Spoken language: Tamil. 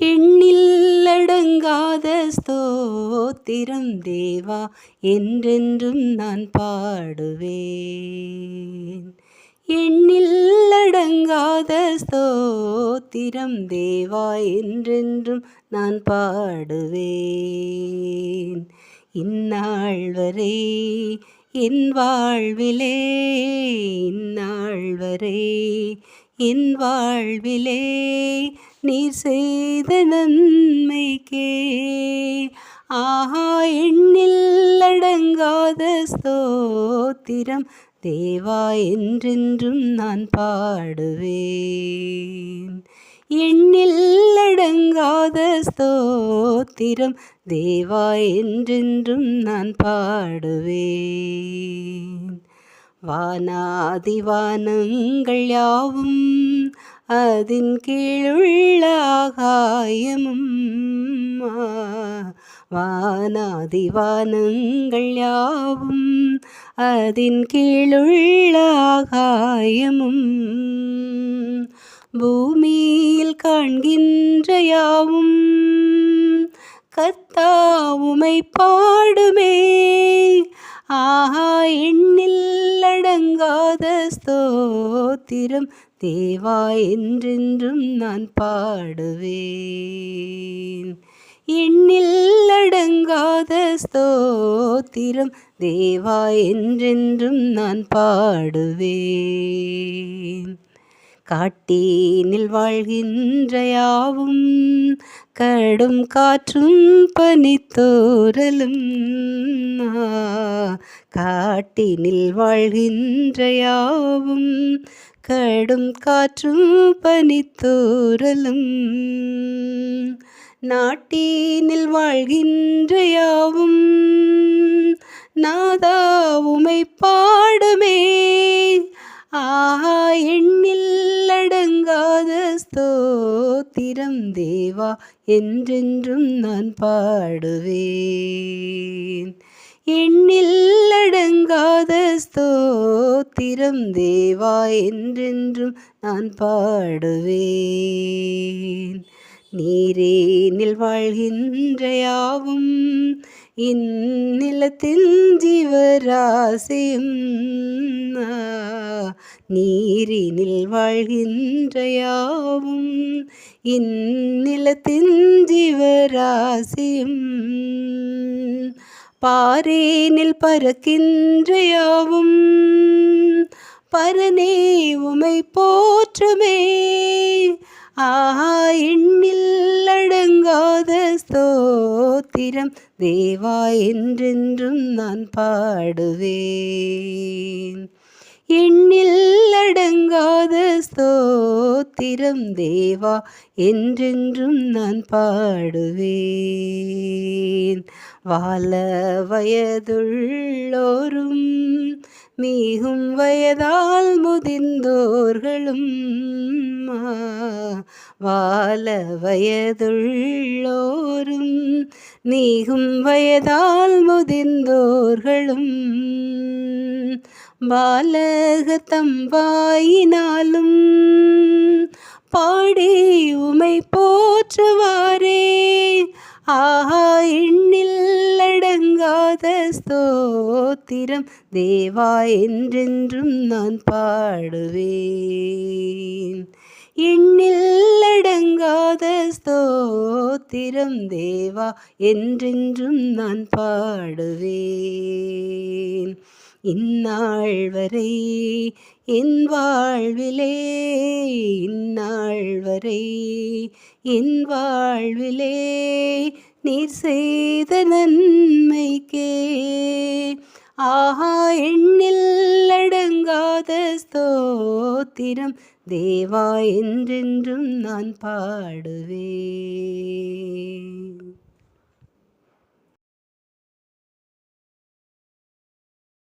எண்ணில்லடங்காத ஸ்தோத்திரம் தேவா, என்றென்றும் நான் பாடுவேன். எண்ணில்லடங்காத ஸ்தோத்திரம் தேவா, என்றென்றும் நான் பாடுவேன். இந்நாள் வரை என் வாழ்விலே, இந்நாள் வரை என் வாழ்விலே நீர் செய்த நன்மைக்கே ஆஹா, எண்ணில்லடங்காத ஸ்தோத்திரம் தேவா, என்றென்றும் நான் பாடுவேன். எண்ணில்லடங்காத ஸ்தோத்திரம் தேவா, என்றென்றும் நான் பாடுவேன். வானாதிவானங்கள் யாவும் அதின் கீழுள்ள ஆகாயமும், வானாதிவானங்கள் யாவும் அதின் கீழுள்ள ஆகாயமும், பூமியில் காண்கின்ற யாவும் கர்த்தா உமை பாடுமே. ஆஹா, எண்ணில்லடங்காத ஸ்தோத்திரம் தேவா, என்றென்றும் நான் பாடுவேன். எண்ணில்லடங்காத ஸ்தோத்திரம் தேவா, என்றென்றும் நான் பாடுவேன். காட்டினில் வாழ்கின்ற யாவும் கடும் காற்றும் பனித்தோரலும், காட்டினில் வாழ்கின்ற யாவும் கடும் காற்றும் பனித்தோரலும், நாட்டினில் வாழ்கின்ற யாவும் நாதா உமை பாடுமே. ஆஹா, எண்ணில்லடங்காத ஸ்தோத்திரம் தேவா, என்றென்றும் நான் பாடுவேன். எண்ணில்லடங்காத ஸ்தோத்திரம் தேவா, என்றென்றும் நான் பாடுவேன். நீரேனில் வாழ்கின்ற யாவும் இந்நிலத்தின் ஜீவராசியும், நீரினில் வாழ்கின்ற யாவும் இந்நிலத்தின் ஜீவராசியும், பாரேனில் பறக்கின்ற யாவும் பரனே உமை போற்றுமே. ஆஹா, எண்ணில்லடங்காத ஸ்தோத்திரம் தேவா, என்றென்றும் நான் பாடுவேன். எண்ணில்லடங்காத ஸ்தோத்திரம் தேவா, என்றென்றும் நான் பாடுவேன். வால வயதுள்ளோரும் மிகும் வயதால் முதிர்ந்தோர்களும், வால வயதுள்ளோரும் மிகும் வயதால் முதிர்ந்தோர்களும், பாலகத்தம் வாயினாலும் பாடி உமை போற்றுவாரே. ஆஹா, எண்ணில்லடங்காத ஸ்தோத்திரம் தேவா, என்றென்றும் நான் பாடுவேன். எண்ணில்லடங்காத ஸ்தோத்திரம் தேவா, என்றென்றும் நான் பாடுவேன். இந்நாள் வரை என் வாழ்விலே, இந்நாள் வரை என் வாழ்விலே நீர் செய்த நன்மைக்கே ஆஹா, எண்ணில்லடங்காத ஸ்தோத்திரம் தேவா, என்றென்றும் நான் பாடுவேன்.